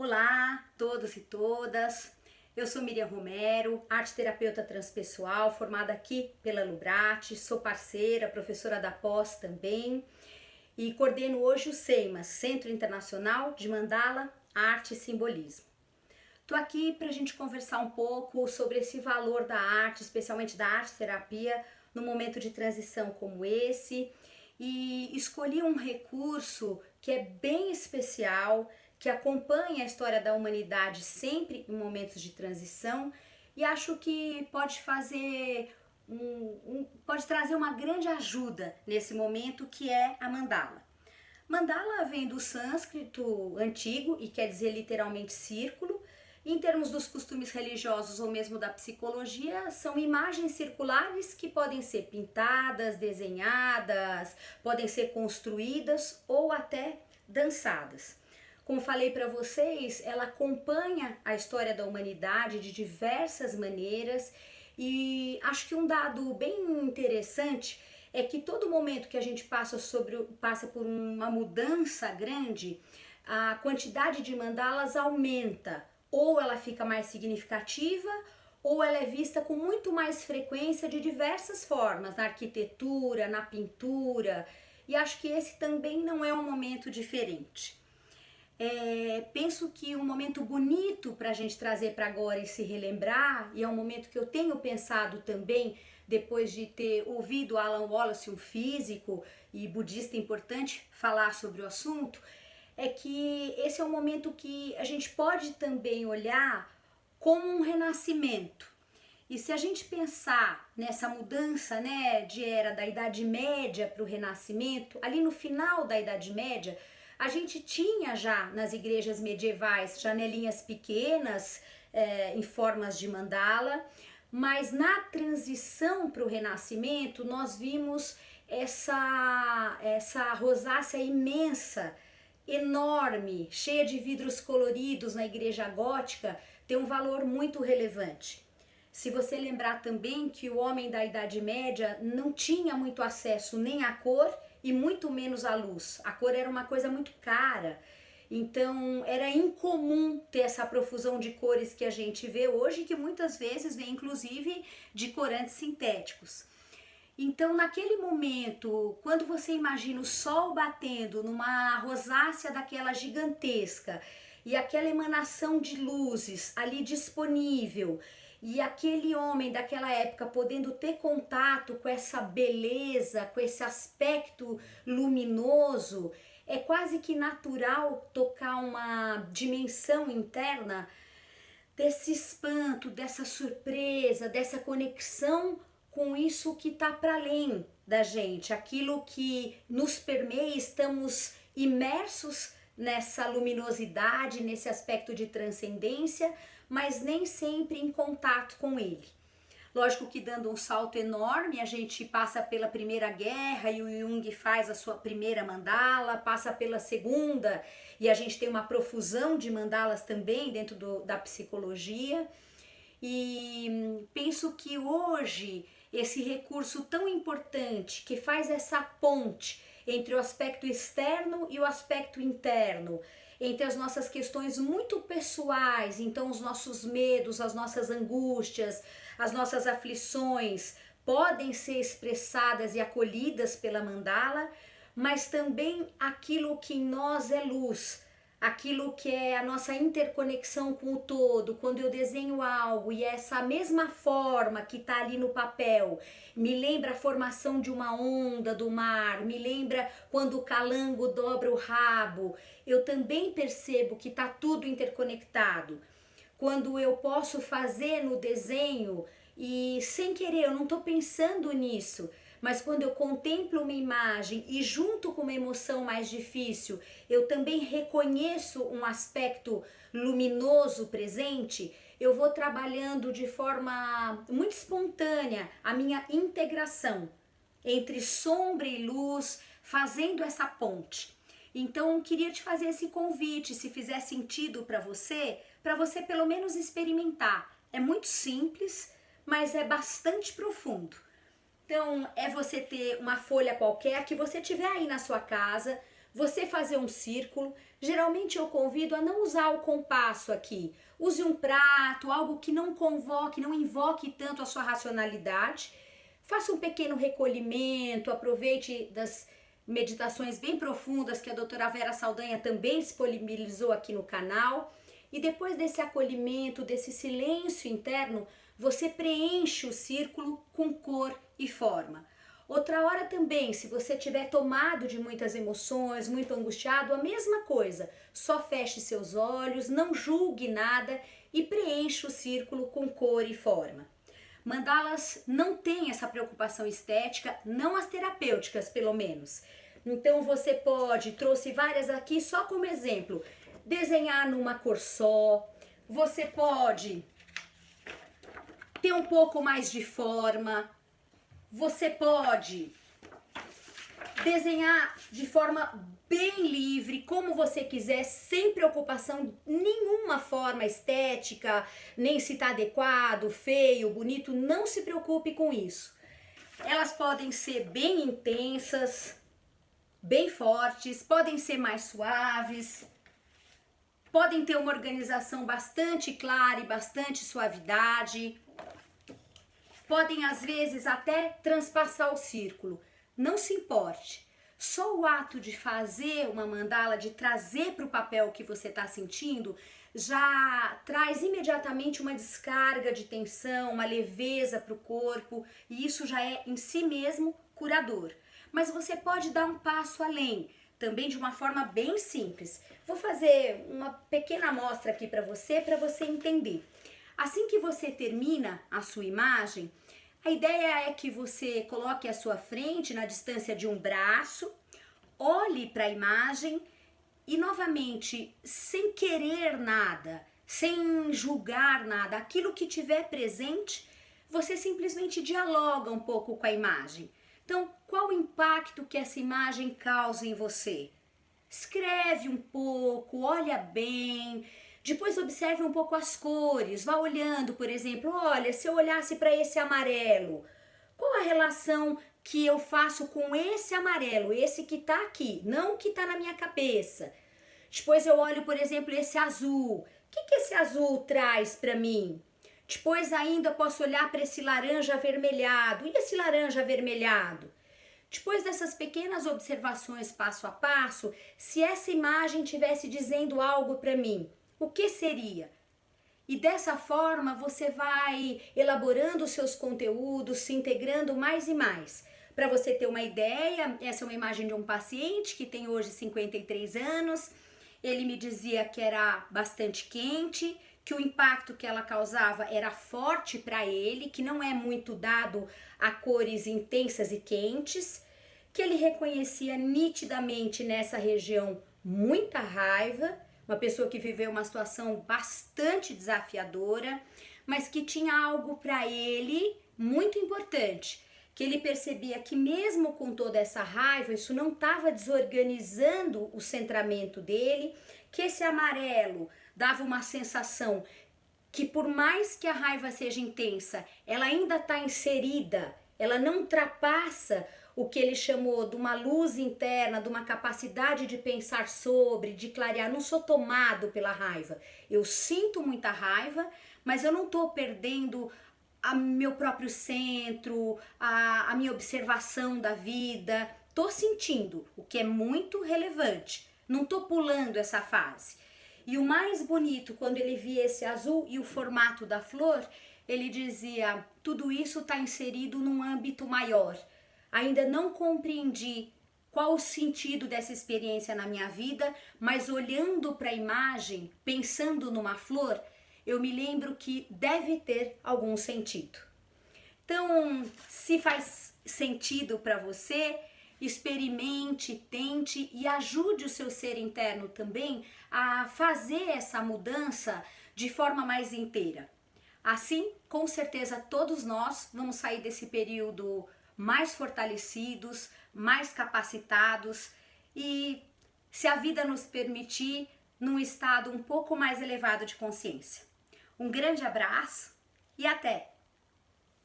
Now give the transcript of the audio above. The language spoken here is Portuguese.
Olá, todos e todas. Eu sou Miriam Romero, arte-terapeuta transpessoal, formada aqui pela Lubrate, sou parceira, professora da pós também e coordeno hoje o CEIMAS, Centro Internacional de Mandala, Arte e Simbolismo. Estou aqui para a gente conversar um pouco sobre esse valor da arte, especialmente da arte-terapia, num momento de transição como esse, e escolhi um recurso que é bem especial, que acompanha a história da humanidade sempre em momentos de transição e acho que pode fazer pode trazer uma grande ajuda nesse momento, que é a mandala. Mandala vem do sânscrito antigo e quer dizer literalmente círculo. Em termos dos costumes religiosos ou mesmo da psicologia, são imagens circulares que podem ser pintadas, desenhadas, podem ser construídas ou até dançadas. Como falei para vocês, ela acompanha a história da humanidade de diversas maneiras e acho que um dado bem interessante é que todo momento que a gente passa por uma mudança grande, a quantidade de mandalas aumenta, ou ela fica mais significativa, ou ela é vista com muito mais frequência de diversas formas, na arquitetura, na pintura, e acho que esse também não é um momento diferente. Penso que um momento bonito para a gente trazer para agora e se relembrar, e é um momento que eu tenho pensado também, depois de ter ouvido Alan Wallace, um físico e budista importante, falar sobre o assunto, é que esse é um momento que a gente pode também olhar como um renascimento. E se a gente pensar nessa mudança, né, de era da Idade Média para o Renascimento, ali no final da Idade Média, a gente tinha já nas igrejas medievais janelinhas pequenas em formas de mandala, mas na transição para o Renascimento nós vimos essa rosácea imensa, enorme, cheia de vidros coloridos na igreja gótica, tem um valor muito relevante. Se você lembrar também que o homem da Idade Média não tinha muito acesso nem à cor e muito menos à luz. A cor era uma coisa muito cara, então era incomum ter essa profusão de cores que a gente vê hoje, que muitas vezes vem inclusive de corantes sintéticos. Então, naquele momento, quando você imagina o sol batendo numa rosácea daquela gigantesca e aquela emanação de luzes ali disponível, e aquele homem daquela época podendo ter contato com essa beleza, com esse aspecto luminoso, é quase que natural tocar uma dimensão interna desse espanto, dessa surpresa, dessa conexão com isso que está para além da gente, aquilo que nos permeia, estamos imersos nessa luminosidade, nesse aspecto de transcendência, mas nem sempre em contato com ele. Lógico que dando um salto enorme, a gente passa pela Primeira Guerra e o Jung faz a sua primeira mandala, passa pela Segunda e a gente tem uma profusão de mandalas também dentro da psicologia. E penso que hoje esse recurso tão importante que faz essa ponte entre o aspecto externo e o aspecto interno, entre as nossas questões muito pessoais, então os nossos medos, as nossas angústias, as nossas aflições podem ser expressadas e acolhidas pela mandala, mas também aquilo que em nós é luz, aquilo que é a nossa interconexão com o todo. Quando eu desenho algo e essa mesma forma que está ali no papel me lembra a formação de uma onda do mar, me lembra quando o calango dobra o rabo, eu também percebo que está tudo interconectado. Quando eu posso fazer no desenho e sem querer, eu não estou pensando nisso, mas quando eu contemplo uma imagem e junto com uma emoção mais difícil, eu também reconheço um aspecto luminoso presente, eu vou trabalhando de forma muito espontânea a minha integração entre sombra e luz, fazendo essa ponte. Então, queria te fazer esse convite, se fizer sentido para você pelo menos experimentar. É muito simples, mas é bastante profundo. Então, é você ter uma folha qualquer que você tiver aí na sua casa, você fazer um círculo. Geralmente eu convido a não usar o compasso aqui. Use um prato, algo que não convoque, não invoque tanto a sua racionalidade. Faça um pequeno recolhimento, aproveite das meditações bem profundas que a doutora Vera Saldanha também disponibilizou aqui no canal. E depois desse acolhimento, desse silêncio interno, você preenche o círculo com cor e forma. Outra hora também, se você estiver tomado de muitas emoções, muito angustiado, a mesma coisa. Só feche seus olhos, não julgue nada e preencha o círculo com cor e forma. Mandalas não têm essa preocupação estética, não as terapêuticas pelo menos. Então você pode, trouxe várias aqui só como exemplo, desenhar numa cor só. Você pode ter um pouco mais de forma. Você pode desenhar de forma bem livre, como você quiser, sem preocupação nenhuma forma estética, nem se está adequado, feio, bonito, não se preocupe com isso. Elas podem ser bem intensas, bem fortes, podem ser mais suaves, podem ter uma organização bastante clara e bastante suavidade. Podem, às vezes, até transpassar o círculo. Não se importe. Só o ato de fazer uma mandala, de trazer para o papel o que você está sentindo, já traz imediatamente uma descarga de tensão, uma leveza para o corpo, e isso já é em si mesmo curador. Mas você pode dar um passo além, também de uma forma bem simples. Vou fazer uma pequena amostra aqui para você entender. Assim que você termina a sua imagem, a ideia é que você coloque a sua frente na distância de um braço, olhe para a imagem e novamente, sem querer nada, sem julgar nada, aquilo que tiver presente, você simplesmente dialoga um pouco com a imagem. Então, qual o impacto que essa imagem causa em você? Escreve um pouco, olha bem. Depois observe um pouco as cores, vá olhando, por exemplo, olha, se eu olhasse para esse amarelo, qual a relação que eu faço com esse amarelo, esse que está aqui, não o que está na minha cabeça. Depois eu olho, por exemplo, esse azul, o que esse azul traz para mim? Depois ainda posso olhar para esse laranja avermelhado, e esse laranja avermelhado? Depois dessas pequenas observações passo a passo, se essa imagem estivesse dizendo algo para mim, o que seria? E dessa forma você vai elaborando os seus conteúdos, se integrando mais e mais. Para você ter uma ideia, essa é uma imagem de um paciente que tem hoje 53 anos. Ele me dizia que era bastante quente, que o impacto que ela causava era forte para ele, que não é muito dado a cores intensas e quentes, que ele reconhecia nitidamente nessa região muita raiva, uma pessoa que viveu uma situação bastante desafiadora, mas que tinha algo para ele muito importante, que ele percebia que mesmo com toda essa raiva, isso não estava desorganizando o centramento dele, que esse amarelo dava uma sensação que por mais que a raiva seja intensa, ela ainda está inserida, ela não ultrapassa o que ele chamou de uma luz interna, de uma capacidade de pensar sobre, de clarear. Não sou tomado pela raiva. Eu sinto muita raiva, mas eu não estou perdendo meu próprio centro, a minha observação da vida. Estou sentindo, o que é muito relevante. Não estou pulando essa fase. E o mais bonito, quando ele via esse azul e o formato da flor, ele dizia, tudo isso está inserido num âmbito maior. Ainda não compreendi qual o sentido dessa experiência na minha vida, mas olhando para a imagem, pensando numa flor, eu me lembro que deve ter algum sentido. Então, se faz sentido para você, experimente, tente e ajude o seu ser interno também a fazer essa mudança de forma mais inteira. Assim, com certeza, todos nós vamos sair desse período mais fortalecidos, mais capacitados e, se a vida nos permitir, num estado um pouco mais elevado de consciência. Um grande abraço e até!